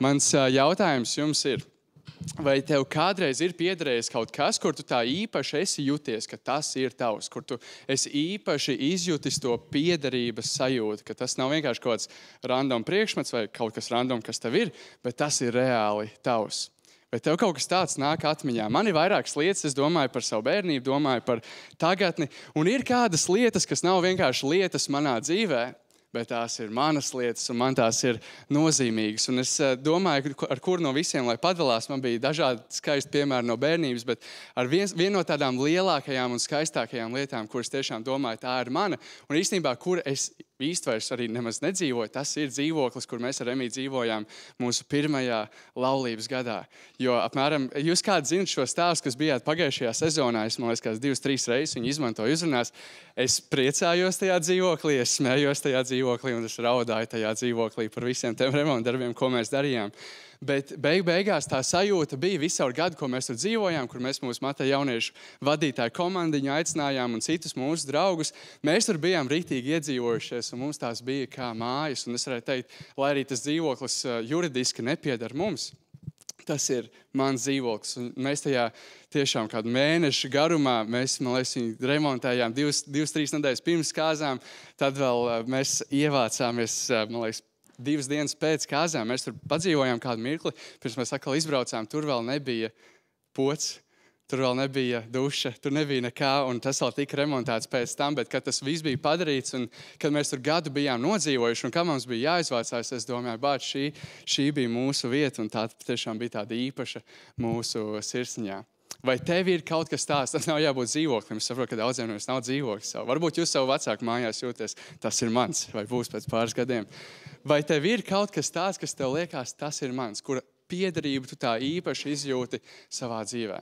Mans jautājums jums ir, vai tev kādreiz ir piederējis kaut kas, kur tu tā īpaši esi jūties, ka tas ir tavs, kur tu esi īpaši izjūtis to piederības sajūtu, ka tas nav vienkārši kaut kāds random priekšmets vai kaut kas random, kas tev ir, bet tas ir reāli tavs. Vai tev kaut kas tāds nāk atmiņā? Man ir vairākas lietas, es domāju par savu bērnību, domāju par tagadni, un ir kādas lietas, kas nav vienkārši lietas manā dzīvē, bet tās ir manas lietas, un man tās ir nozīmīgas. Un es domāju, ar kuru no visiem, lai padalās, man bija dažādi skaisti piemēri no bērnības, bet ar vienu no tādām lielākajām un skaistākajām lietām, kuras tiešām domāju, tā ir mana, un īstenībā, kur es īsti vairs arī nemaz nedzīvoju, tas ir dzīvoklis, kur mēs ar Emiju dzīvojām mūsu pirmajā laulības gadā. Jo apmēram, jūs kāds zinat šo stāstu, kas bijāt pagājušajā sezonā, es man liekas, kāds 2-3 reizes viņu izmantoju uzrunās, es priecājos tajā dzīvoklī, es smējos tajā dzīvoklī un es raudāju tajā dzīvoklī par visiem tiem remontdarbiem, ko mēs darījām. Bet beigās tā sajūta bija visaur gadu, ko mēs tur dzīvojām, kur mēs mūsu Mata jauniešu vadītāju komandiņu aicinājām un citus mūsu draugus. Mēs tur bijām rītīgi iedzīvojušies, un mums tās bija kā mājas. Un es varētu teikt, lai arī tas dzīvoklis juridiski nepiedar mums, tas ir mans dzīvoklis. Un mēs tajā tiešām kādu mēnešu garumā, mēs, man liekas, viņu remontējām 2-3 nedēļas pirms kāzām, tad vēl mēs ievācāmies, man liekas, 2 dienas pēc kāzām. Mēs tur padzīvojām kādu mirkli, pirms mēs atkal izbraucām, tur vēl nebija pods, tur vēl nebija duša, tur nebija nekā, un tas vēl tika remontēts pēc tam, bet kad tas viss bija padarīts, un kad mēs tur gadu bijām nodzīvojuši, un kad mums bija jāizvācās, es domāju, bāt, šī bija mūsu vieta, un tā tiešām bija tāda īpaša mūsu sirsniņā. Vai tev ir kaut kas tāds, tas nav jābūt dzīvoklim, es saprotu, ka daudziem no jums nav dzīvoklis. Varbūt jūs savu vecāku mājās jūties, tas ir mans, vai būs pēc pāris gadiem. Vai tev ir kaut kas tāds, kas tev liekas, tas ir mans, kura piederību tu tā īpaši izjūti savā dzīvē?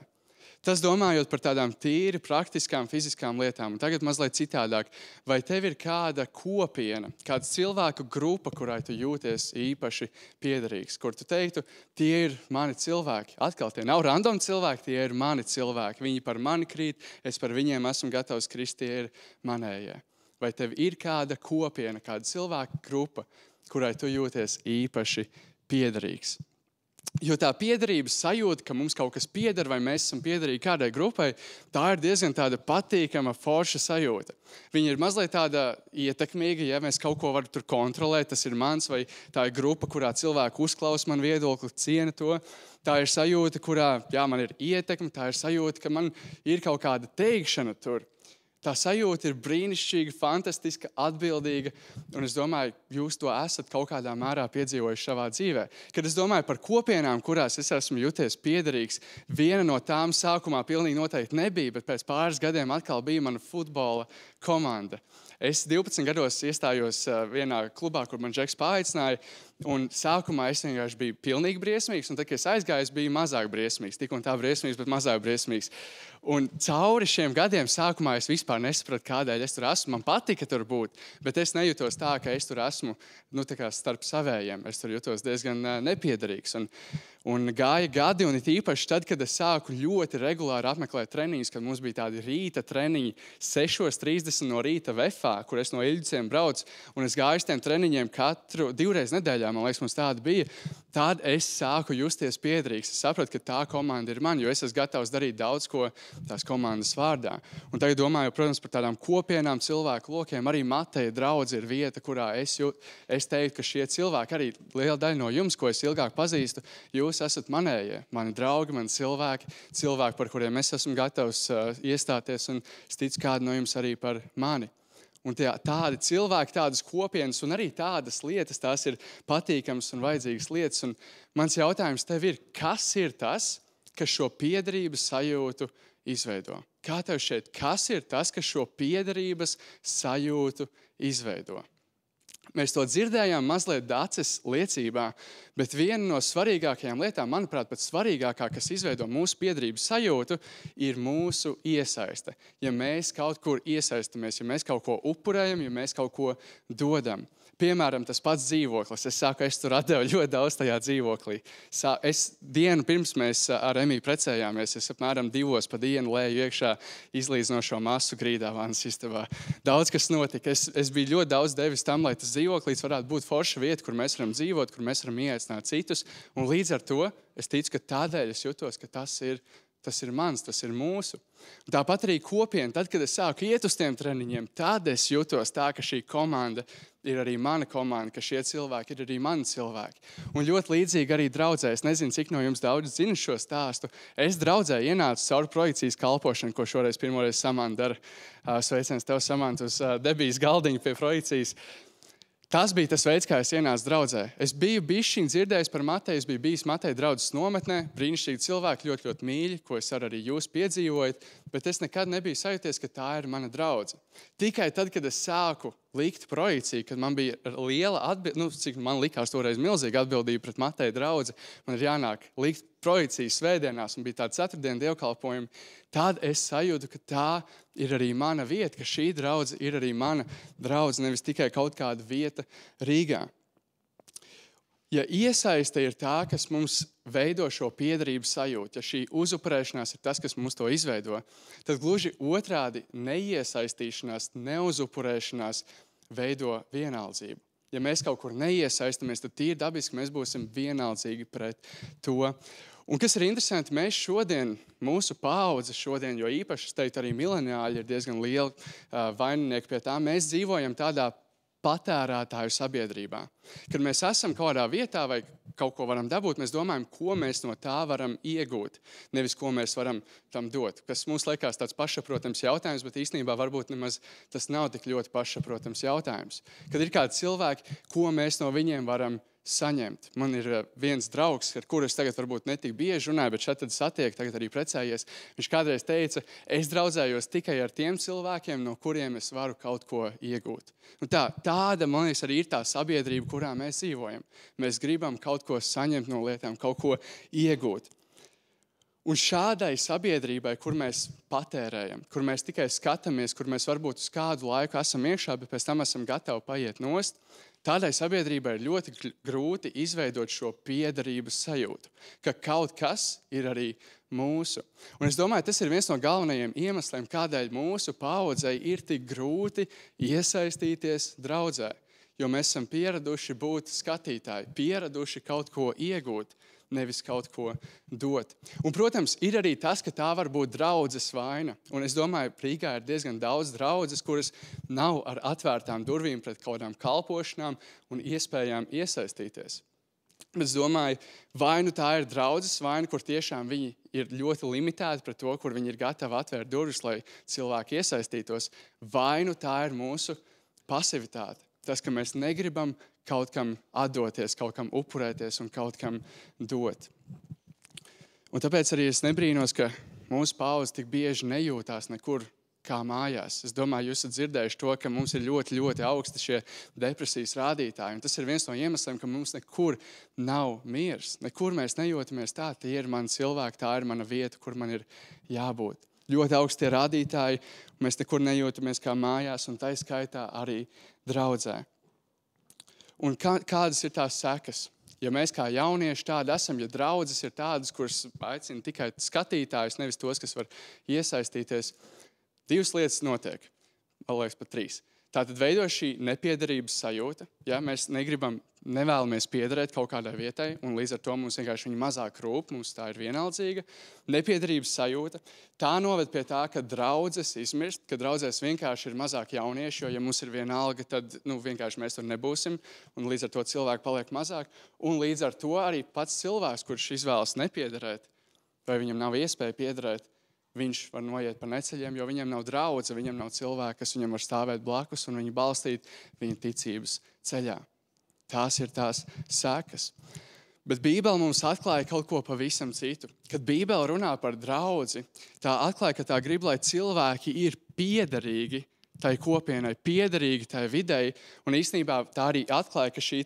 Tas domājot par tādām tīri praktiskām, fiziskām lietām. Un tagad mazliet citādāk. Vai tev ir kāda kopiena, kāda cilvēku grupa, kurai tu jūties īpaši piederīgs, kur tu teiktu, tie ir mani cilvēki. Atkal tie nav random cilvēki, tie ir mani cilvēki. Viņi par mani krīt, es par viņiem esmu gatavs krist, tie ir manējie. Vai tev ir kāda kopiena, kāda cilvēku grupa, kurai tu jūties īpaši piederīgs? Jo tā piederības sajūta, ka mums kaut kas pieder vai mēs esam piederīgi kādai grupai, tā ir diezgan tāda patīkama, forša sajūta. Viņa ir mazliet tāda ietekmīga, ja mēs kaut ko varam tur kontrolēt, tas ir mans, vai tā ir grupa, kurā cilvēki uzklausa man viedokli, ciena to. Tā ir sajūta, kurā, jā, man ir ietekme, tā ir sajūta, ka man ir kaut kāda teikšana tur. Tā sajūta ir brīnišķīga, fantastiska, atbildīga, un es domāju, jūs to esat kaut kādā mērā piedzīvojuši savā dzīvē. Kad es domāju par kopienām, kurās es esmu jūties piederīgs, viena no tām sākumā pilnīgi noteikti nebija, bet pēc pāris gadiem atkal bija mana futbola komanda. Es 12 gados iestājos vienā klubā, kur man Džeks paaicināja, un sākumā es vienkārši biju pilnīgi briesmīgs, un tad, kad es aizgāju, es biju mazāk briesmīgs, tik un tā briesmīgs, bet mazāk briesmīgs. Un cauri šiem gadiem sākumā es vispār nesapratu, kādēļ es tur esmu. Man patika tur būt, bet es nejūtos tā, ka es tur esmu tā kā starp savējiem. Es tur jūtos diezgan nepiederīgs. Un gāja gadi, un it īpaši tad, kad es sāku ļoti regulāri apmeklēt treniņus, kad mums bija tādi rīta treniņi 6:30 no rīta Vefā, kur es no Iļģiciem braucu, un es gāju uz tiem treniņiem 2 reizes nedēļā, man liekas, mums tāda bija. Tad es sāku justies piederīgs. Es sapratu, ka tā komanda ir man, jo es esmu gatavs darīt daudz ko tās komandas vārdā. Un tagad domāju, protams, par tādām kopienām, cilvēku lokiem. Arī Mateja draudze ir vieta, kurā es teiktu, ka šie cilvēki, arī liela daļa no jums, ko es ilgāk pazīstu, jūs esat manējie, mani draugi, mani cilvēki, par kuriem es esmu gatavs iestāties, un es ticu, kādi no jums arī par mani. Un tādi cilvēki, tādas kopienas un arī tādas lietas, tās ir patīkamas un vajadzīgas lietas. Un mans jautājums tev ir, kas ir tas, kas šo piederības sajūtu izveido? Kā tev šeit, kas ir tas, kas šo piederības sajūtu izveido? Mēs to dzirdējām mazliet Daces liecībā, bet viena no svarīgākajām lietām, manuprāt, pat svarīgākā, kas izveido mūsu piederības sajūtu, ir mūsu iesaiste. Ja mēs kaut kur iesaistamies, ja mēs kaut ko upurējam, ja mēs kaut ko dodam. Piemēram, tas pats dzīvoklis. Es saku, es tur atdevu ļoti daudz tajā dzīvoklī. Dienu pirms mēs ar Emiju precējāmies, es apmēram 2 pa dienu lēju iekšā izlīdzinošo masu grīdā vannas istabā. Daudz kas notika. Es biju ļoti daudz devis tam, lai tas dzīvoklīts varētu būt forša vieta, kur mēs varam dzīvot, kur mēs varam ieaicināt citus. Un līdz ar to es ticu, ka tādēļ es jutos, ka tas ir mans, tas ir mūsu. Un tāpat arī kopiena. Tad, kad es sāku iet uz tiem treniņiem, tad es jutos tā, ka šī komanda ir arī mana komanda, ka šie cilvēki ir arī mani cilvēki. Un ļoti līdzīgi arī draudzē. Es nezinu, cik no jums daudz zina šo stāstu. Es draudzē ienācu caur projekcijas kalpošanu, ko šoreiz pirmoreiz Samanta dara. Sveiciens tev, Samanta, uz debijas galdiņu pie projekcijas. Tas bija tas veids, kā es ienācu draudzē. Es biju bišķiņ dzirdējis par Mateju, es biju bijis Mateja draudzes nometnē, brīnišķīgi cilvēki, ļoti, ļoti mīļi, ko es arī jūs piedzīvojat, bet es nekad nebiju sajūties, ka tā ir mana draudze. Tikai tad, kad es sāku likt projekciju, kad man bija liela atbildība, cik man likās toreiz milzīga atbildība pret Mateja draudzi, man ir jānāk likt projekcijas svētdienās un bija tāda 4-dienu dievkalpojumi, tad es sajūtu, ka tā ir arī mana vieta, ka šī draudze ir arī mana draudze, nevis tikai kaut kāda vieta Rīgā. Ja iesaiste ir tā, kas mums veido šo piederības sajūtu, ja šī uzupurēšanās ir tas, kas mums to izveido, tad gluži otrādi neiesaistīšanās, neuzupurēšanās veido vienaldzību. Ja mēs kaut kur neiesaistamies, tad tīri dabiski mēs būsim vienaldzīgi pret to. Un kas ir interesanti, mēs šodien, mūsu paudze šodien, jo īpaši, es teiktu, arī mileniāļi ir diezgan lieli vaininieki pie tā, mēs dzīvojam tādā patērētāju sabiedrībā. Kad mēs esam kaut kādā vietā vai kaut ko varam dabūt, mēs domājam, ko mēs no tā varam iegūt, nevis ko mēs varam tam dot. Kas mums liekas tāds pašsaprotams jautājums, bet īstenībā varbūt nemaz tas nav tik ļoti pašsaprotams jautājums. Kad ir kādi cilvēki, ko mēs no viņiem varam saņemt. Man ir viens draugs, ar kuru es tagad varbūt netik bieži runāju, bet šeit tad satieku, tagad arī precējies. Viņš kādreiz teica, es draudzējos tikai ar tiem cilvēkiem, no kuriem es varu kaut ko iegūt. Un tāda, man liekas, arī ir tā sabiedrība, kurā mēs dzīvojam. Mēs gribam kaut ko saņemt no lietām, kaut ko iegūt. Un šādai sabiedrībai, kur mēs patērējam, kur mēs tikai skatāmies, kur mēs varbūt uz kādu laiku esam iekšā, bet pēc tam esam gatavi paiet nost, tādai sabiedrībai ir ļoti grūti izveidot šo piederības sajūtu, ka kaut kas ir arī mūsu. Un es domāju, tas ir viens no galvenajiem iemesliem, kādēļ mūsu paaudzei ir tik grūti iesaistīties draudzē. Jo mēs esam pieraduši būt skatītāji, pieraduši kaut ko iegūt, nevis kaut ko dot. Un, protams, ir arī tas, ka tā var būt draudzes vaina. Un es domāju, Rīgā ir diezgan daudz draudzes, kuras nav ar atvērtām durvīm pret kaut kādām kalpošanām un iespējām iesaistīties. Bet es domāju, vai nu tā ir draudzes vaina, kur tiešām viņi ir ļoti limitēti pret to, kur viņi ir gatavi atvērt durvis, lai cilvēki iesaistītos, vai nu tā ir mūsu pasivitāte. Tas, ka mēs negribam kaut kam atdoties, kaut kam upurēties un kaut kam dot. Un tāpēc arī es nebrīnos, ka mūsu paudze tik bieži nejūtās nekur kā mājās. Es domāju, jūs esat dzirdējuši to, ka mums ir ļoti, ļoti augsti šie depresijas rādītāji. Un tas ir viens no iemesliem, ka mums nekur nav miers. Nekur mēs nejūtamies tā, tie ir mani cilvēki, tā ir mana vieta, kur man ir jābūt. Ļoti augstie rādītāji, mēs nekur nejūtamies kā mājās, un tā skaitā arī draudzē. Un kādas ir tās sekas? Ja mēs kā jaunieši tādi esam, ja draudzes ir tādas, kuras aicina tikai skatītājus, nevis tos, kas var iesaistīties, 2 lietas notiek, man liekas pat 3. Tātad veido šī nepiederības sajūta, ja mēs nevēlamies piederēt kaut kādai vietai, un līdz ar to mums vienkārši viņa mazāk rūp, mums tā ir vienaldzīga. Nepiederības sajūta, tā noved pie tā, ka draudzes izmirst, ka draudzēs vienkārši ir mazāk jaunieši, jo ja mums ir vienalga, tad vienkārši mēs tur nebūsim, un līdz ar to cilvēki paliek mazāk. Un līdz ar to arī pats cilvēks, kurš izvēlas nepiederēt, vai viņam nav iespēja piederēt, viņš var noiet pa neceļiem, jo viņam nav draudze, viņam nav cilvēki, kas viņam var stāvēt blakus un viņu balstīt viņa ticības ceļā. Tās ir tās sekas. Bet Bībele mums atklāja kaut ko pavisam citu. Kad Bībele runā par draudzi, tā atklāja, ka tā grib, lai cilvēki ir piederīgi tai kopienai, piederīgi tai videi, un īstenībā tā arī atklāja, ka šī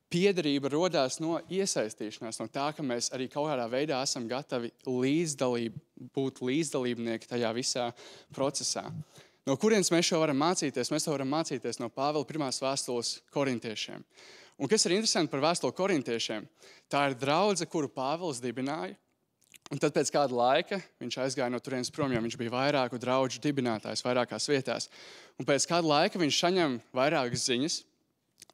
piederība rodās no iesaistīšanās, no tā, ka mēs arī kaut kādā veidā esam gatavi būt līdzdalībnieki tajā visā procesā. No kurienes mēs šo varam mācīties? Mēs to varam mācīties no Pāvila 1. vēstules korintiešiem. Un kas ir interesanti par vēstuli korintiešiem? Tā ir draudze, kuru Pāvils dibināja. Un tad pēc kāda laika viņš aizgāja no turienes prom, jo viņš bija vairāku draudžu dibinātājs vairākās vietās. Un pēc kāda laika viņš saņem vairākas ziņas.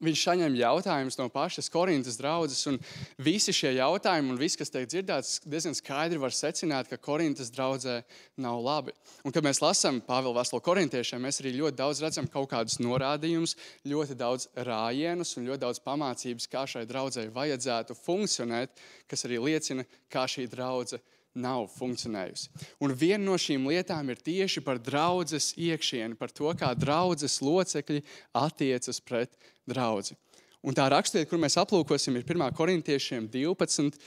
Viņš saņem jautājumus no pašas Korintas draudzes, un visi šie jautājumi un viss, kas tiek dzirdēts, diezgan skaidri var secināt, ka Korintas draudzē nav labi. Un, kad mēs lasām Pāvila vēstuli korintiešiem, mēs arī ļoti daudz redzam kaut kādus norādījumus, ļoti daudz rājienus un ļoti daudz pamācības, kā šai draudzei vajadzētu funkcionēt, kas arī liecina, kā šī draudze nav funkcionējusi. Un viena no šīm lietām ir tieši par draudzes iekšieni, par to, kā draudzes locekļi attiecas pret draudzi. Un tā rakstvieta, kur mēs aplūkosim, ir 1. korintiešiem 12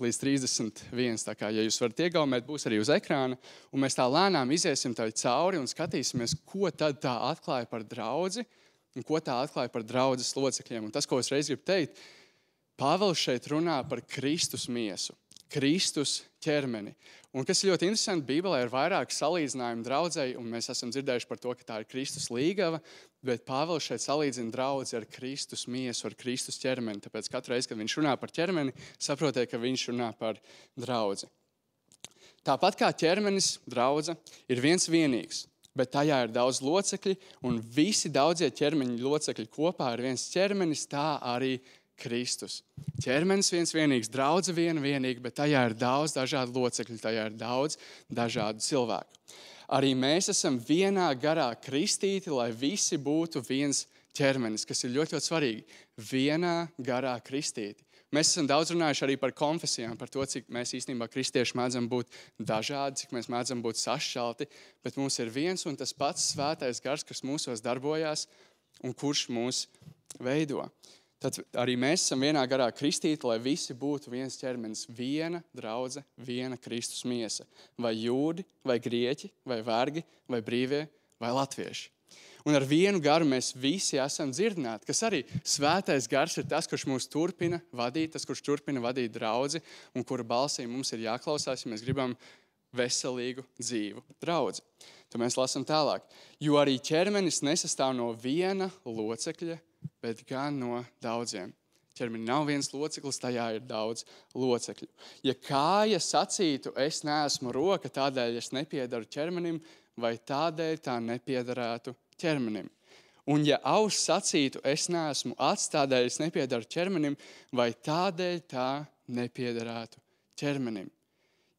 līdz 31. Tā kā, ja jūs varat iegaumēt, būs arī uz ekrāna. Un mēs tā lēnām iziesim tā cauri un skatīsimies, ko tad tā atklāja par draudzi un ko tā atklāja par draudzes locekļiem. Un tas, ko es reiz gribu teikt, Pāvils šeit runā par Kristus miesu, Kristus ķermeni. Un kas ir ļoti interesanti, Bībelē ir vairāk salīdzinājumu draudzei, un mēs esam dzirdējuši par to, ka tā ir Kristus līgava, bet Pāvils šeit salīdzina draudzi ar Kristus miesu, ar Kristus ķermeni. Tāpēc katru reizi, kad viņš runā par ķermeni, saprotiet, ka viņš runā par draudzi. Tāpat kā ķermenis, draudze ir viens vienīgs, bet tajā ir daudz locekļi, un visi daudzie ķermeņa locekļi kopā ir viens ķermenis, tā arī Kristus. Ķermenis viens vienīgs, draudze viena vienīga, bet tajā ir daudz dažādu locekļu, tajā ir daudz dažādu cilvēku. Arī mēs esam vienā garā kristīti, lai visi būtu viens ķermenis, kas ir ļoti, ļoti svarīgi. Vienā garā kristīti. Mēs esam daudz runājuši arī par konfesijām, par to, cik mēs īstenībā kristieši mēdzam būt dažādi, cik mēs mēdzam būt sašķelti, bet mums ir viens un tas pats svētais gars, kas mūsos darbojās un kurš mūs veido. Tad arī mēs esam vienā garā kristīti, lai visi būtu viens ķermenis, viena draudze, viena Kristus miesa. Vai jūdi, vai grieķi, vai vergi, vai brīvie, vai latvieši. Un ar vienu garu mēs visi esam dzirdināti, kas arī svētais gars ir tas, kurš mūs turpina vadīt, tas, kurš turpina vadīt draudzi, un kura balsī mums ir jāklausās, ja mēs gribam veselīgu dzīvu draudzi. Tad mēs lasām tālāk. Jo arī ķermenis nesastāv no viena locekļa, bet gan no daudziem. Ķermenis nav viens loceklis, tajā ir daudz locekļu. Ja kāja sacītu, es neesmu roka, tādēļ es nepiedaru ķermenim, vai tādēļ tā nepiedarētu ķermenim. Un ja auss sacītu, es neesmu acs, tādēļ es nepiedaru ķermenim, vai tādēļ tā nepiedarētu ķermenim.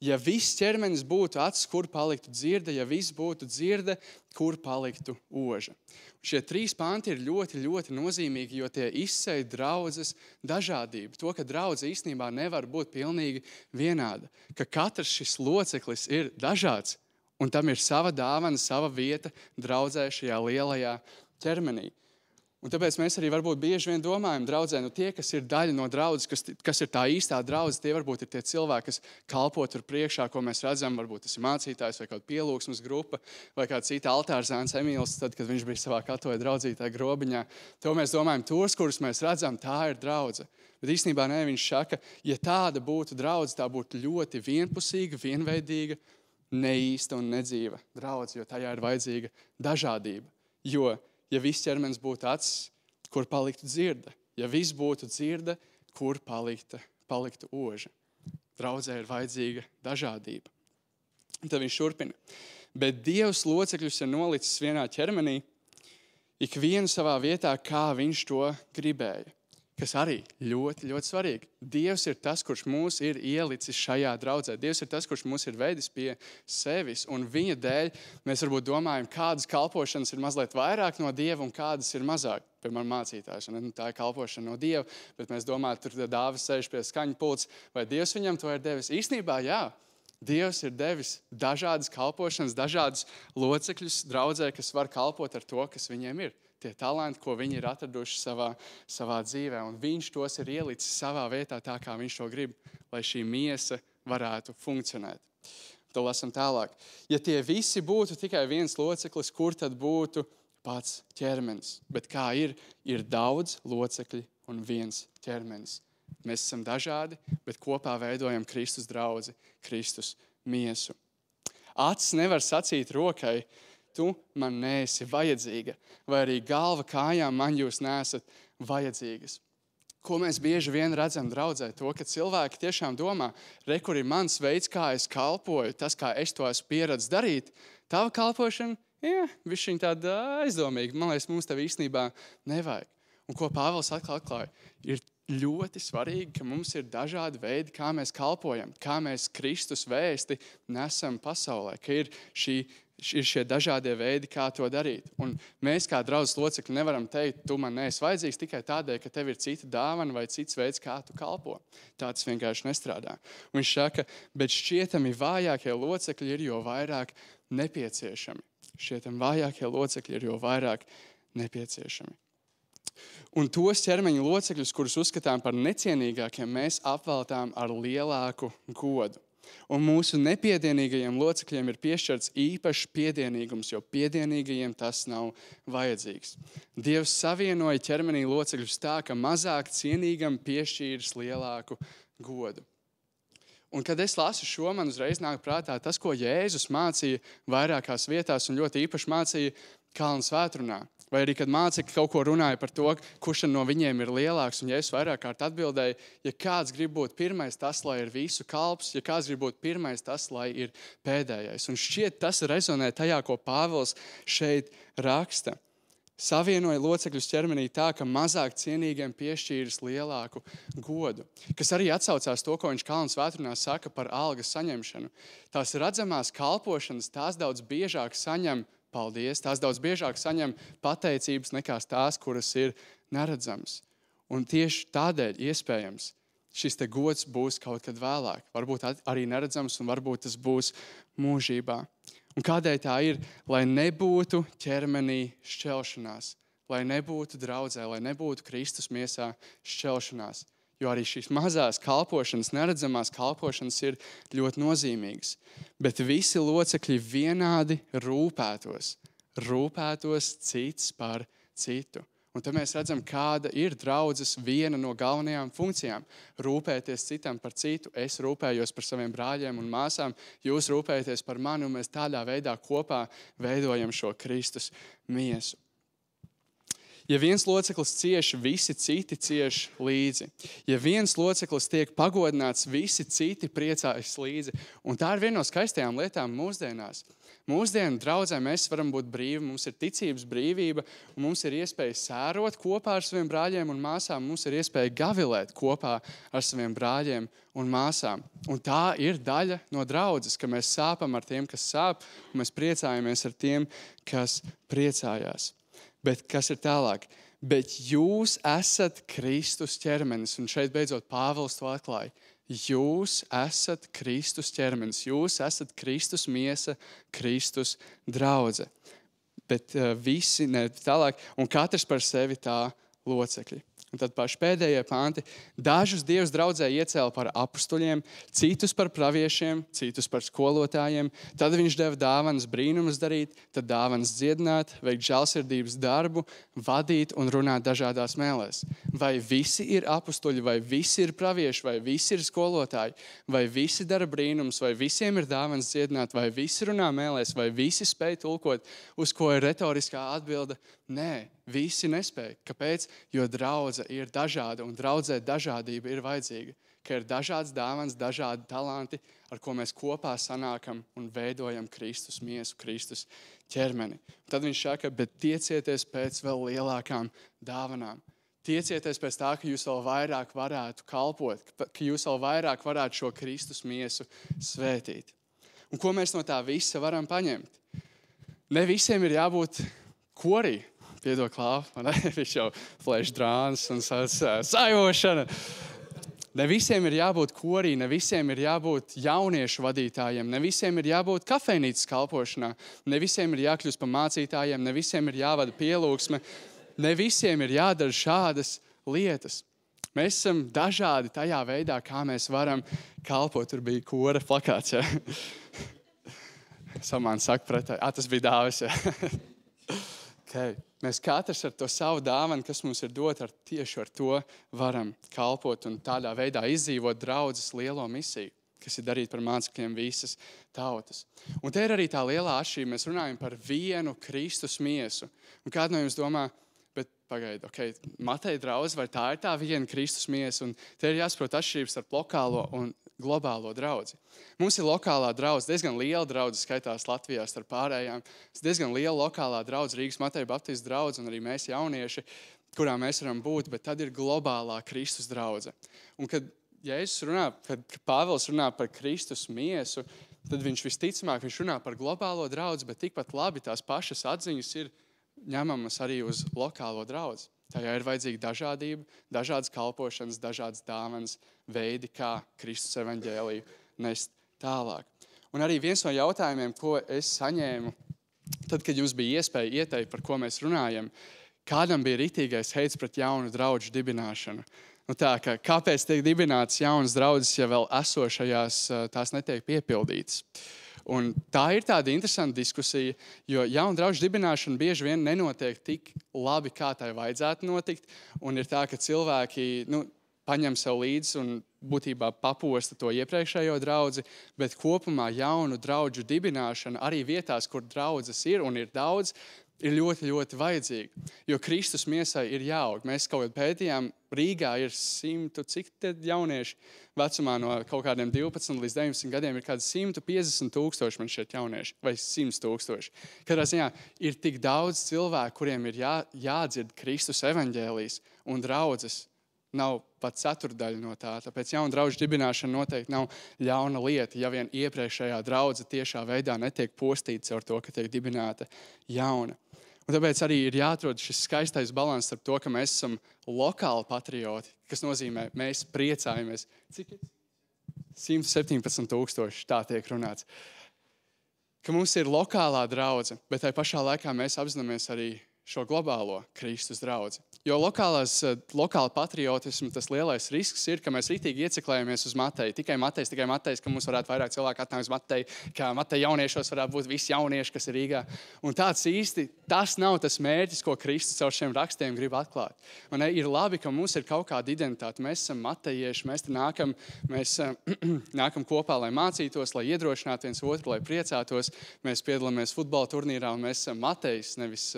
Ja viss ķermenis būtu acs, kur paliktu dzirde, ja viss būtu dzirde, kur paliktu oža. Šie 3 panti ir ļoti, ļoti nozīmīgi, jo tie izceļ draudzes dažādību. To, ka draudze īstenībā nevar būt pilnīgi vienāda. Ka katrs šis loceklis ir dažāds, un tam ir sava dāvana, sava vieta draudzē šajā lielajā ķermenī. Un tāpēc mēs arī varbūt bieži vien domājam, draudzē, tie, kas ir daļa no draudzes, kas ir tā īstā draudze, tie varbūt ir tie cilvēki, kas kalpo tur priekšā, ko mēs redzam, varbūt tas ir mācītājs vai kāda pielūgsmes grupa vai kāda cita altārzēns Emīls, tad, kad viņš bija savā katoļa draudzītāja grobiņā. To mēs domājam, tos, kurus mēs redzam, tā ir draudze. Bet īstenībā ne, viņš saka, ja tāda būtu draudze, tā būtu ļoti vienpusīga, vienveidīga, neīsta un nedzīva draudze, jo tajā ir vajadzīga dažādība. Jo ja viss ķermenis būtu acs, kur paliktu dzirde? Ja viss būtu dzirde, kur paliktu oža? Draudzē ir vajadzīga dažādība. Un tad viņš turpina. Bet Dievs locekļus ir nolicis vienā ķermenī, ikvienu savā vietā, kā viņš to gribēja. Kas arī ļoti, ļoti svarīgi. Dievs ir tas, kurš mūs ir ielicis šajā draudzē. Dievs ir tas, kurš mūs ir vedis pie sevis. Un viņa dēļ mēs varbūt domājam, kādas kalpošanas ir mazliet vairāk no Dieva un kādas ir mazāk. Piemēram, mācītājs. Tā ir kalpošana no Dieva, bet mēs domājam, tur Dāvis sēž pie skaņu pults, vai Dievs viņam to ir devis. Īstenībā, jā. Dievs ir devis dažādas kalpošanas, dažādas locekļus draudzē, kas var kalpot ar to, kas viņiem ir. Tie talanti, ko viņi ir atraduši savā dzīvē, un viņš tos ir ielicis savā vietā tā, kā viņš to grib, lai šī miesa varētu funkcionēt. To lasam tālāk. Ja tie visi būtu tikai viens loceklis, kur tad būtu pats ķermenis? Bet kā ir daudz locekļi un viens ķermenis. Mēs esam dažādi, bet kopā veidojam Kristus draudzi, Kristus miesu. Acis nevar sacīt rokai, tu man neesi vajadzīga, vai arī galva kājām man jūs neesat vajadzīgas. Ko mēs bieži vien redzam draudzē, to, ka cilvēki tiešām domā, kur ir mans veids, kā es kalpoju, tas, kā es to esmu pieredzis darīt, tava kalpošana, višķiņ tāda aizdomīga. Man liekas, mums tev īstenībā nevajag. Un ko Pāvils atkal atklāja, ir ļoti svarīgi, ka mums ir dažādi veidi, kā mēs kalpojam, kā mēs Kristus vēsti nesam pasaulē, ka ir šie dažādie veidi, kā to darīt. Un mēs kā draudzes locekļi nevaram teikt, tu man neesi vajadzīgs tikai tādēļ, ka tev ir cita dāvana vai cits veids, kā tu kalpo. Tā tas vienkārši nestrādā. Un viņš saka, bet šķietami vājākie locekļi ir jo vairāk nepieciešami. Šķietami vājākie locekļi ir jo vairāk nepieciešami. Un tos ķermeņa locekļus, kurus uzskatām par necienīgākiem, mēs apveltām ar lielāku godu. Un mūsu nepiedienīgajiem locekļiem ir piešķirts īpašs piedienīgums, jo piedienīgajiem tas nav vajadzīgs. Dievs savienoja ķermenī locekļus tā, ka mazāk cienīgam piešķīris lielāku godu. Un, kad es lasu šo, man uzreiz nāk prātā tas, ko Jēzus mācīja vairākās vietās un ļoti īpaši mācīja Kalnu svētrunā. Vai arī, kad mācekļi kaut ko runāja par to, kurš no viņiem ir lielāks, un Jēzus vairāk kārt atbildēja, ja kāds grib būt pirmais, tas, lai ir visu kalps, ja kāds grib būt pirmais, tas, lai ir pēdējais. Un šķiet, tas rezonē tajā, ko Pāvils šeit raksta. Savienoja locekļus ķermenī tā, ka mazāk cienīgiem piešķīris lielāku godu. Kas arī atsaucās to, ko viņš Kalnu svētrunā saka par algas saņemšanu. Tās redzamās kalpošanas, tās daudz biežāk saņem paldies, tās daudz biežāk saņem pateicības nekā tās, kuras ir neredzamas. Un tieši tādēļ iespējams šis te gods būs kaut kad vēlāk. Varbūt arī neredzams un varbūt tas būs mūžībā. Un kādēļ tā ir? Lai nebūtu ķermenī šķelšanās, lai nebūtu draudzē, lai nebūtu Kristus miesā šķelšanās. Jo arī šīs mazās kalpošanas, neredzamās kalpošanas ir ļoti nozīmīgas. Bet visi locekļi vienādi rūpētos cits par citu. Un tad mēs redzam, kāda ir draudzes viena no galvenajām funkcijām. Rūpēties citam par citu. Es rūpējos par saviem brāļiem un māsām, jūs rūpējaties par mani, un mēs tādā veidā kopā veidojam šo Kristus miesu. Ja viens loceklis cieš, visi citi cieš līdzi. Ja viens loceklis tiek pagodināts, visi citi priecājas līdzi. Un tā ir viena no skaistajām lietām mūsdienās. Mūsdienu draudzē mēs varam būt brīvi, mums ir ticības brīvība, un mums ir iespēja sērot kopā ar saviem brāļiem un māsām, mums ir iespēja gavilēt kopā ar saviem brāļiem un māsām. Un tā ir daļa no draudzes, ka mēs sāpam ar tiem, kas sāp, un mēs priecājamies ar tiem, kas priecājās. Bet kas ir tālāk? Bet jūs esat Kristus ķermenis. Un šeit beidzot Pāvils to atklāja. Jūs esat Kristus ķermenis. Jūs esat Kristus miesa, Kristus draudze. Bet visi ne tālāk. Un katrs par sevi tā locekļi. Un tad paši pēdējie panti. Dažus Dievs draudzē iecēla par apustuļiem, citus par praviešiem, citus par skolotājiem. Tad viņš deva dāvanas brīnumus darīt, tad dāvanas dziedināt, veikt žēlsirdības darbu, vadīt un runāt dažādās mēlēs. Vai visi ir apustuļi, vai visi ir pravieši, vai visi ir skolotāji, vai visi dara brīnumus, vai visiem ir dāvanas dziedināt, vai visi runā mēlēs, vai visi spēj tulkot, uz ko ir retoriskā atbilde? Nē, visi nespēj. Kāpēc? Jo draudze ir dažāda un draudzē dažādība ir vajadzīga. Ka ir dažādas dāvanas, dažādi talanti, ar ko mēs kopā sanākam un veidojam Kristus miesu, Kristus ķermeni. Tad viņš saka, bet tiecieties pēc vēl lielākām dāvanām. Tiecieties pēc tā, ka jūs vēl vairāk varētu kalpot, ka jūs vēl vairāk varētu šo Kristus miesu svētīt. Un ko mēs no tā visa varam paņemt? Ne visiem ir jābūt korī. Piedod Klāvu, viņš jau flēš drānas un sajošana. Ne visiem ir jābūt korī, ne visiem ir jābūt jauniešu vadītājiem, ne visiem ir jābūt kafejnīcas kalpošanā, ne visiem ir jākļūst par mācītājiem, ne visiem ir jāvada pielūgsme, ne visiem ir jādara šādas lietas. Mēs esam dažādi tajā veidā, kā mēs varam kalpot. Tur bija kora plakāts, ja? Samāni saka pretēji. Tas bija Dāvis, ja? Okay. Mēs katrs ar to savu dāvanu, kas mums ir dot, tieši ar to varam kalpot un tādā veidā izdzīvot draudzes lielo misiju. kas ir darīti par mācekļiem visas tautas. Un te ir arī tā lielā atšķirība. Mēs runājam par vienu Kristus miesu. Un kāds no jums domā, bet pagaidi, Mateja draudze, vai tā ir tā viena Kristus miesa? Un te ir jāsaprot atšķirības starp lokālo un globālo draudzi. Mums ir lokālā draudze, diezgan liela draudze skaitās Latvijā starp pārējām. Diezgan liela lokālā draudze, Rīgas Mateja Baptistu draudze un arī mēs jaunieši, kurā mēs varam būt, bet tad ir globālā Kristus draudze. Un kad Jēzus runā, kad Pāvils runā par Kristus miesu, tad viņš visticamāk runā par globālo draudzi, bet tikpat labi tās pašas atziņas ir ņemamas arī uz lokālo draudzi. Tajā ir vajadzīga dažādība, dažādas kalpošanas, dažādas dāvanas, veidi, kā Kristus evaņģēliju nest tālāk. Un arī viens no jautājumiem, ko es saņēmu, tad, kad jums bija iespēja ieteikt, par ko mēs runājam, kādam bija ritīgais heits pret jaunu draudžu dibināšanu. Kāpēc tiek dibināts jaunas draudzes, ja vēl esošajās tās netiek piepildītas? Un tā ir tāda interesanta diskusija, jo jauna draudžu dibināšana bieži vien nenotiek tik labi, kā tai vajadzētu notikt. Un ir tā, ka cilvēki paņem sev līdzi un būtībā paposta to iepriekšējo draudzi, bet kopumā jaunu draudžu dibināšana arī vietās, kur draudzes ir un ir daudz, ir ļoti, ļoti vajadzīga. Jo Kristus miesai ir jāaug. Mēs kaut kad pētījām, Rīgā ir 100, cik tad jaunieši vecumā no kaut kādiem 12 līdz 19 gadiem ir kādi 150,000 man šeit jaunieši, vai 100,000. Katrā ziņā ir tik daudz cilvēku, kuriem ir jādzird Kristus evaņģēlijs, un draudzes nav pat ceturdaļa no tā. Tāpēc jauna draudžu dibināšana noteikti nav ļauna lieta, ja vien iepriekšējā draudze tiešā veidā netiek postīta caur to, ka tiek dibināta jauna. Un tāpēc arī ir jāatrod šis skaistais balans starp to, ka mēs esam lokāli patrioti, kas nozīmē, mēs priecājamies. Cik? 117,000, tā tiek runāts. Ka mums ir lokālā draudze, bet tai pašā laikā mēs apzināmies arī šo globālo Kristus draudzi. Jo lokāla patriotismu tas lielais risks ir, ka mēs ritīgi ieciklējamies uz Mateju. Tikai Matejs, ka mums varētu vairāk cilvēku atnākt uz Mateju, ka Mateja jauniešos varētu būt visi jaunieši, kas ir Rīgā. Un tāds īsti, tas nav tas mērķis, ko Kristus caur šiem rakstiem grib atklāt. Un ir labi, ka mums ir kaut kāda identitāte. Mēs esam matejieši, mēs nākam kopā, lai mācītos, lai iedrošinātu viens otru, lai priecātos. Mēs piedalāmies futbola turnīrā un mēs esam Matejs, nevis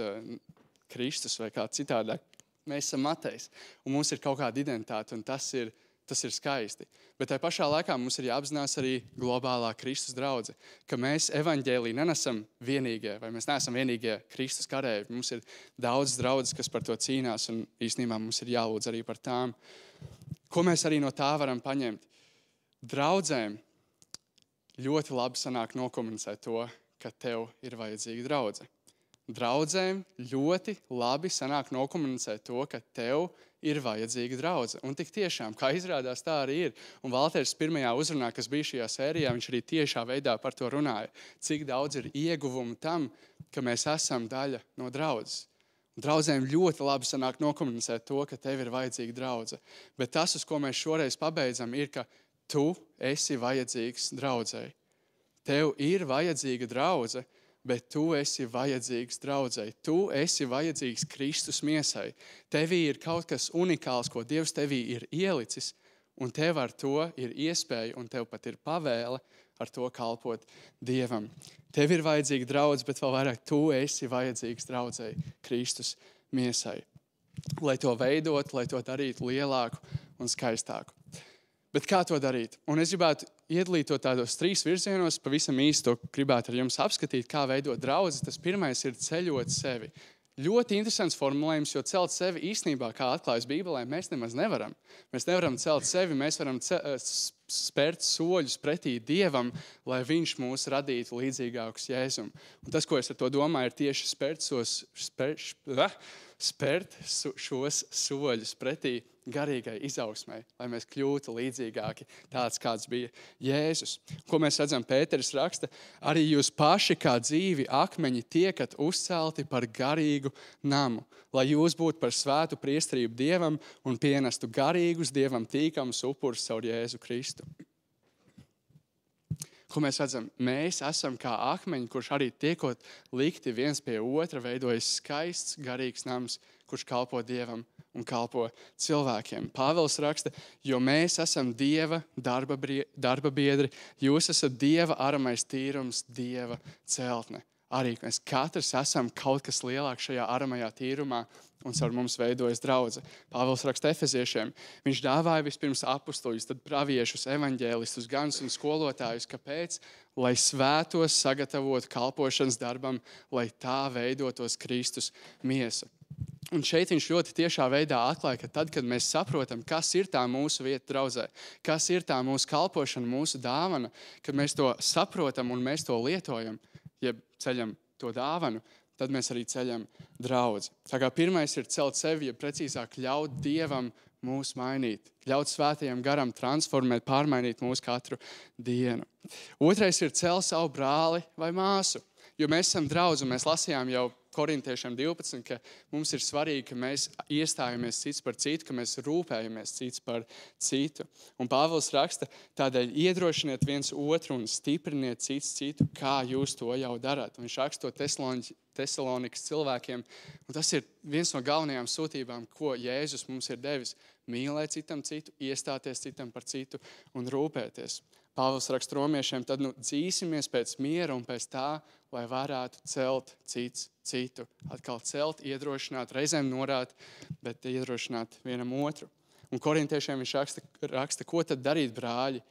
Kristus vai kā citādāk. Mēs esam Matejs, un mums ir kaut kāda identitāte, un tas ir skaisti. Bet tajā pašā laikā mums ir jāapzinās arī globālā Kristus draudze, ka mēs evaņģēliju nenesam vienīgie, vai mēs neesam vienīgie Kristus karēji. Mums ir daudz draudzes, kas par to cīnās, un īstenībā mums ir jālūdz arī par tām. Ko mēs arī no tā varam paņemt? Draudzēm ļoti labi sanāk nokomunicēt to, ka tev ir vajadzīga draudze. Draudzēm ļoti labi sanāk nokomunicēt to, ka tev ir vajadzīga draudze. Un tik tiešām, kā izrādās, tā arī ir. Un Valters pirmajā uzrunā, kas bija šajā sērijā, viņš arī tiešā veidā par to runāja. Cik daudz ir ieguvumu tam, ka mēs esam daļa no draudzes. Draudzēm ļoti labi sanāk nokomunicēt to, ka tev ir vajadzīga draudze. Bet tas, uz ko mēs šoreiz pabeidzam, ir, ka tu esi vajadzīgs draudzei. Tev ir vajadzīga draudze, bet tu esi vajadzīgs draudzei. Tu esi vajadzīgs Kristus miesai. Tevī ir kaut kas unikāls, ko Dievs tevī ir ielicis, un tev ar to ir iespēja, un tev pat ir pavēle ar to kalpot Dievam. Tev ir vajadzīga draudze, bet vēl vairāk tu esi vajadzīgs draudzei Kristus miesai. Lai to veidot, lai to darītu lielāku un skaistāku. Bet kā to darīt? Un es gribētu iedalīt to tādos 3 virzienos, pavisam īsti to gribētu ar jums apskatīt, kā veidot draudzi. Tas pirmais ir ceļot sevi. Ļoti interesants formulējums, jo celt sevi īstenībā, kā atklājas Bībelē, mēs nemaz nevaram. Mēs nevaram celt sevi, mēs varam spērt soļus pretī Dievam, lai viņš mūs radītu līdzīgākus Jēzum. Un tas, ko es ar to domāju, ir tieši spērt šos soļus pretī garīgai izaugsmai, lai mēs kļūtu līdzīgāki tāds, kāds bija Jēzus. Ko mēs redzam, Pēteris raksta, arī jūs paši kā dzīvi akmeņi tiekat uzcelti par garīgu namu, lai jūs būtu par svētu priesterību Dievam un pienestu garīgus Dievam tīkamus upurus caur Jēzu Kristu. Ko mēs redzam? Mēs esam kā akmeņi, kurš arī tiekot likti viens pie otra, veidojas skaists, garīgs nams, kurš kalpo Dievam un kalpo cilvēkiem. Pāvils raksta, jo mēs esam Dieva darba biedri, jūs esat Dieva aramais tīrums, Dieva celtne. Arī mēs katrs esam kaut kas lielāks šajā aramajā tīrumā, un caur mums veidojas draudze. Pāvils raksta Efeziešiem. Viņš dāvāja vispirms apustuļus, tad praviešus, evaņģēlistus, ganus un skolotājus. Kāpēc? Lai svētos sagatavotu kalpošanas darbam, lai tā veidotos Kristus miesa. Un šeit viņš ļoti tiešā veidā atklāja, ka tad, kad mēs saprotam, kas ir tā mūsu vieta draudzē, kas ir tā mūsu kalpošana, mūsu dāvana, kad mēs to saprotam un mēs to lietojam, jeb ceļam to dāvanu, tad mēs arī ceļam draudzi. Tā kā pirmais ir celt sevi, ja precīzāk ļaut Dievam mūs mainīt, ļaut svētajam garam transformēt, pārmainīt mūsu katru dienu. Otrais ir celt savu brāli vai māsu, jo mēs esam draudzi, un mēs lasījām jau Korintiešiem 12, ka mums ir svarīgi, ka mēs iestājamies cits par citu, ka mēs rūpējamies cits par citu. Un Pāvils raksta, tādēļ iedrošiniet viens otru un stipriniet cits citu, kā jūs to jau darāt. Un viņš raksta to Tesalonikas cilvēkiem, un tas ir viens no galvenajām sūtībām, ko Jēzus mums ir devis. Mīlēt citam citu, iestāties citam par citu un rūpēties. Pāvils raksta romiešiem, tad dzīsimies pēc miera un pēc tā, lai varētu celt cits citu. Atkal celt, iedrošināt, reizēm norāt, bet iedrošināt vienam otru. Un korintiešiem viņš raksta, ko tad darīt, brāļi?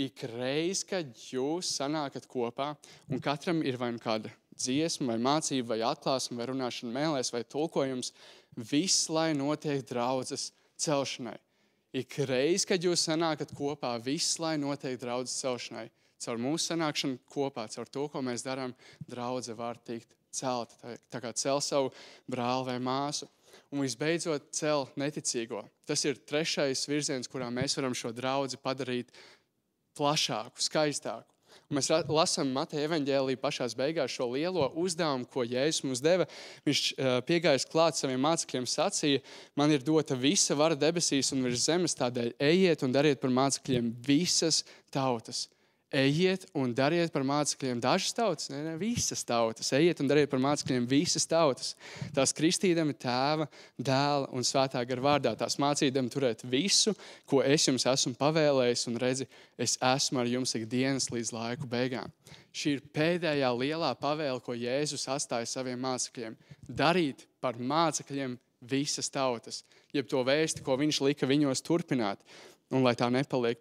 Ik reiz, kad jūs sanākat kopā, un katram ir vai nu kāda dziesma, vai mācība, vai atklāsme, vai runāšana mēlēs, vai tulkojums, viss, lai notiek draudzes celšanai. Ik reiz, kad jūs sanākat kopā, viss, lai notiek draudzes celšanai. Caur mūsu sanākšanu kopā, caur to, ko mēs darām, draudze var tikt celta. Tā kā cel savu brāli vai māsu. Un visbeidzot, cel neticīgo. Tas ir trešais virziens, kurā mēs varam šo draudzi padarīt plašāku, skaistāku. Un mēs lasām Mateja evaņģēlī pašās beigās šo lielo uzdevumu, ko Jēzus mums deva. Viņš piegājis klāt saviem mācekļiem sacīja, man ir dota visa vara debesīs un virs zemes, tādēļ ejiet un dariet par mācekļiem visas tautas. Ejiet un dariet par mācekļiem dažas tautas, ne visas tautas. Ejiet un dariet par mācekļiem visas tautas. Tās kristīdami Tēva, Dēla un Svētā gara vārdā. Tās mācīdami turēt visu, ko es jums esmu pavēlējis, un redzi, es esmu ar jums ikdienas līdz laiku beigām. Šī ir pēdējā lielā pavēle, ko Jēzus atstāja saviem mācekļiem. Darīt par mācekļiem visas tautas, jeb to vēsti, ko viņš lika viņos turpināt, un lai tā nepaliek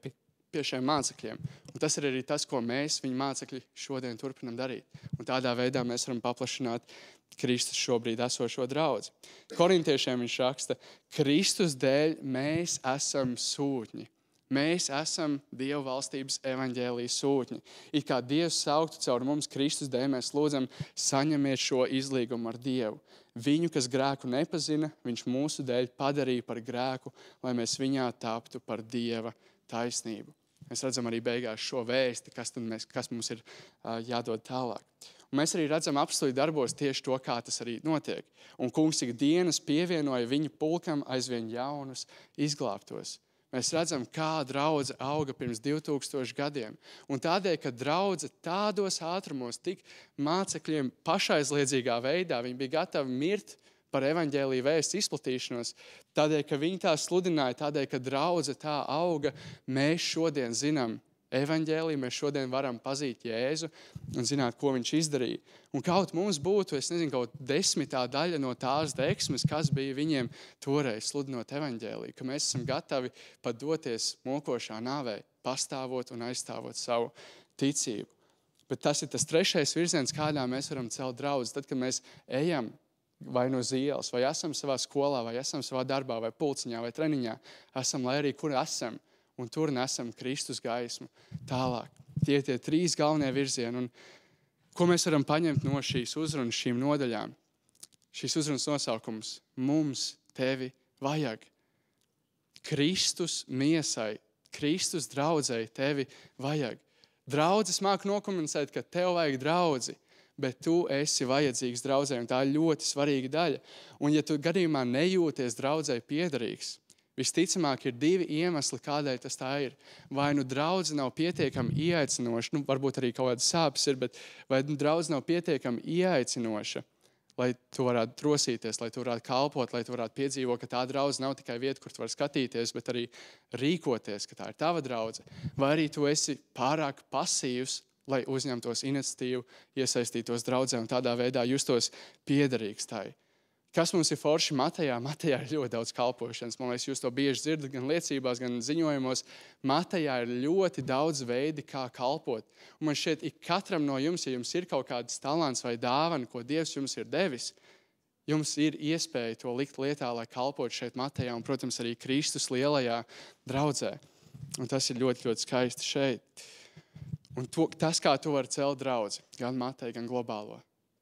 pie šiem mācekļiem. Un tas ir arī tas, ko mēs, viņa mācekļi, šodien turpinam darīt. Un tādā veidā mēs varam paplašināt Kristus šobrīd esošo draudzi. Korintiešiem viņš raksta, Kristus dēļ mēs esam sūtņi. Mēs esam Dieva valstības evaņģēlijas sūtņi. It kā Dievs sauktu caur mums Kristus dēļ, mēs lūdzam, saņemiet šo izlīgumu ar Dievu. Viņu, kas grēku nepazina, viņš mūsu dēļ padarīja par grēku, lai mēs viņā taptu par Dieva taisnību. Mēs redzam arī beigās šo vēsti, kas mums ir jādod tālāk. Un mēs arī redzam apstulī darbos tieši to, kā tas arī notiek. Un kungs ikdienas pievienoja viņu pulkam aizvien jaunus izglābtos. Mēs redzam, kā draudze auga pirms 2000 gadiem. Un tādēļ, ka draudze tādos ātrumos tik mācekļiem pašaizliedzīgā veidā, viņi bija gatavi mirt par evaņģēlija vēsts izplatīšanos, tādēļ, ka viņi tā sludināja, tādēļ, ka draudze tā auga, mēs šodien zinām evaņģēliju, mēs šodien varam pazīt Jēzu un zināt, ko viņš izdarīja. Un kaut mums būtu, kaut 10. daļa no tās deksmes, kas bija viņiem toreiz sludinot evaņģēliju, ka mēs esam gatavi pat doties mokošā nāvē, pastāvot un aizstāvot savu ticību. Bet tas ir tas trešais virziens, kādā mēs varam celt draudzi. Tad, kad mēs ejam vai no ielas, vai esam savā skolā, vai esam savā darbā, vai pulciņā, vai treniņā, esam, lai arī kur esam, un tur nesam Kristus gaismu tālāk. Tie ir tie 3 galvenie virzieni, un ko mēs varam paņemt no šīs uzrunas, šīm nodaļām? Šīs uzrunas nosaukums – mums tevi vajag. Kristus miesai, Kristus draudzei tevi vajag. Draudzes māk nokomunicēt, ka tev vajag draudzi, bet tu esi vajadzīgs draudzei, un tā ir ļoti svarīga daļa. Un ja tu gadījumā nejūties draudzei piederīgs, visticamāk ir 2 iemesli, kādēļ tas tā ir. Vai nu draudze nav pietiekami ieaicinoša, varbūt arī kaut kādas sāpes ir, bet vai draudze nav pietiekami ieaicinoša, lai tu varētu trosīties, lai tu varētu kalpot, lai tu varētu piedzīvot, ka tā draudze nav tikai vieta, kur tu vari skatīties, bet arī rīkoties, ka tā ir tava draudze. Vai arī tu esi pārāk pasīvs, lai uzņemtos iniciatīvu, iesaistītos draudzē un tādā veidā justos piederīgs tai. Kas mums ir forši Matejā? Matejā ir ļoti daudz kalpošanas. Man liekas, jūs to bieži dzirdat gan liecībās, gan ziņojumos. Matejā ir ļoti daudz veidi, kā kalpot. Un man šķiet, ik katram no jums, ja jums ir kaut kāds talants vai dāvana, ko Dievs jums ir devis, jums ir iespēja to likt lietā, lai kalpotu šeit Matejā un, protams, arī Kristus lielajā draudzē. Un tas ir ļoti, ļoti skaisti šeit. Un tas, kā tu vari celt draudzi, gan Mateja, gan globālo.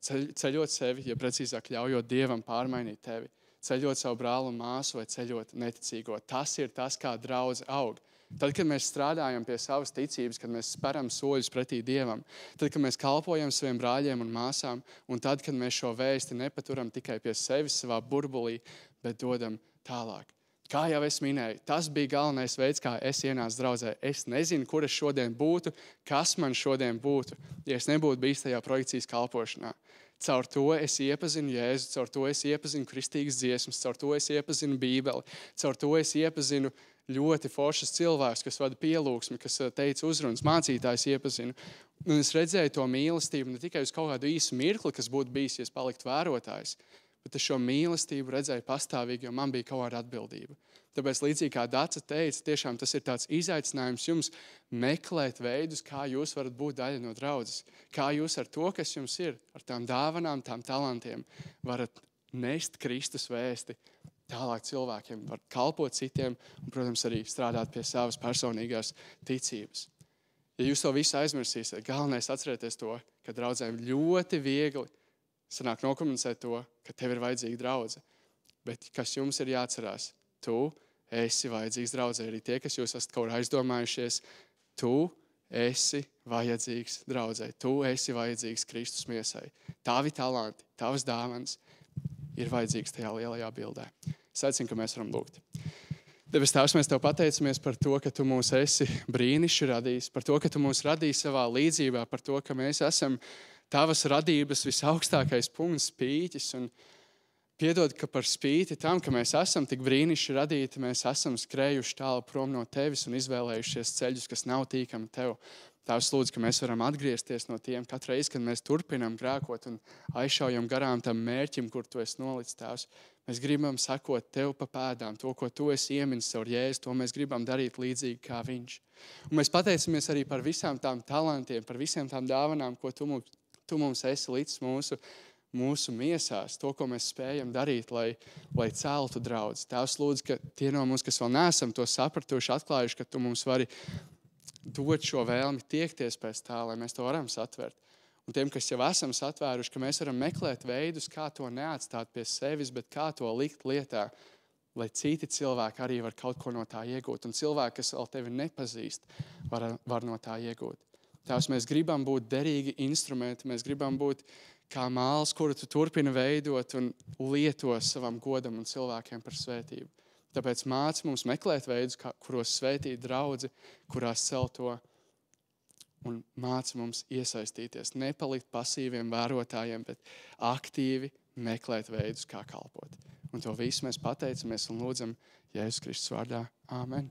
Ceļot sevi, ja precīzāk ļaujot Dievam pārmainīt tevi. Ceļot savu brāli un māsu vai ceļot neticīgo. Tas ir tas, kā draudze aug. Tad, kad mēs strādājam pie savas ticības, kad mēs speram soļus pretī Dievam, tad, kad mēs kalpojam saviem brāļiem un māsām, un tad, kad mēs šo vēsti nepaturam tikai pie sevis savā burbulī, bet dodam tālāk. Kā jau es minēju, tas bija galvenais veids, kā es ienācu draudzē. Es nezinu, kur es šodien būtu, kas man šodien būtu, ja es nebūtu bijis tajā projekcijas kalpošanā. Caur to es iepazinu Jēzu, caur to es iepazinu kristīgas dziesmas, caur to es iepazinu Bībeli, caur to es iepazinu ļoti foršas cilvēkus, kas vada pielūgsmi, kas teica uzrunas, mācītājs iepazinu. Un es redzēju to mīlestību ne tikai uz kaut kādu īsu mirkli, kas būtu bijis, ja es paliktu vērotājs, bet es šo mīlestību redzēju pastāvīgi, jo man bija kaut kāda atbildība. Tāpēc, līdzīgi kā Daca teica, tiešām tas ir tāds izaicinājums jums meklēt veidus, kā jūs varat būt daļa no draudzes. Kā jūs ar to, kas jums ir, ar tām dāvanām, tām talantiem, varat nest Kristus vēsti tālāk cilvēkiem, varat kalpot citiem un, protams, arī strādāt pie savas personīgās ticības. Ja jūs to visu aizmirsīsiet, galvenais atcerieties to, ka draudzēm ļoti viegli sanāk nokomunicēt to, ka tev ir vajadzīga draudze. Bet kas jums ir jāatcerās? Tu esi vajadzīgs draudzē. Arī tie, kas jūs esat kaut kā aizdomājušies, tu esi vajadzīgs draudzē. Tu esi vajadzīgs Kristus miesai. Tavi talanti, tavas dāvanas ir vajadzīgs tajā lielajā bildē. Es aicinu, ka mēs varam lūgt. Debes Tēvs, mēs Tev pateicamies par to, ka Tu mūs esi brīnišķīgi radījis, par to, ka Tu mūs radīji savā līdzībā, par to, ka mēs esam Tavas radības visaugstākais punkts, spīķis, un piedod, ka par spīti tam, ka mēs esam tik brīnišķīgi radīti, mēs esam skrējuši tālu prom no Tevis un izvēlējušies ceļus, kas nav tīkami Tev. Tēvs, lūdzu, ka mēs varam atgriezties no tiem katru reizi, kad mēs turpinām grēkot un aizšaujam garām tam mērķim, kur Tu esi nolicis, Tēvs. Mēs gribam sekot Tev pa pēdām, to, ko Tu esi ieminis caur Jēzu, to mēs gribam darīt līdzīgi kā Viņš. Un mēs pateicamies arī par visām tām talantiem, par visām tām dāvanām, ko Tu mums esi līdz mūsu miesās, to, ko mēs spējam darīt, lai celtu draudzi. Tēvs, lūdzu, ka tie no mums, kas vēl neesam to sapratuši, atklājuši, ka Tu mums vari dot šo vēlmi tiekties pēc tā, lai mēs to varam satvert. Un tiem, kas jau esam satvēruši, ka mēs varam meklēt veidus, kā to neatstāt pie sevis, bet kā to likt lietā, lai citi cilvēki arī var kaut ko no tā iegūt. Un cilvēki, kas vēl Tevi nepazīst, var no tā iegūt. Tēvs, mēs gribam būt derīgi instrumenti, mēs gribam būt kā māls, kuru Tu turpini veidot un lieto savam godam un cilvēkiem par svētību. Tāpēc māci mums meklēt veidus, kuros svētīt draudzi, kurās celt to, un māci mums iesaistīties, nepalikt pasīviem vērotājiem, bet aktīvi meklēt veidus, kā kalpot. Un to visu mēs pateicamies un lūdzam Jēzus Kristus vārdā. Āmen.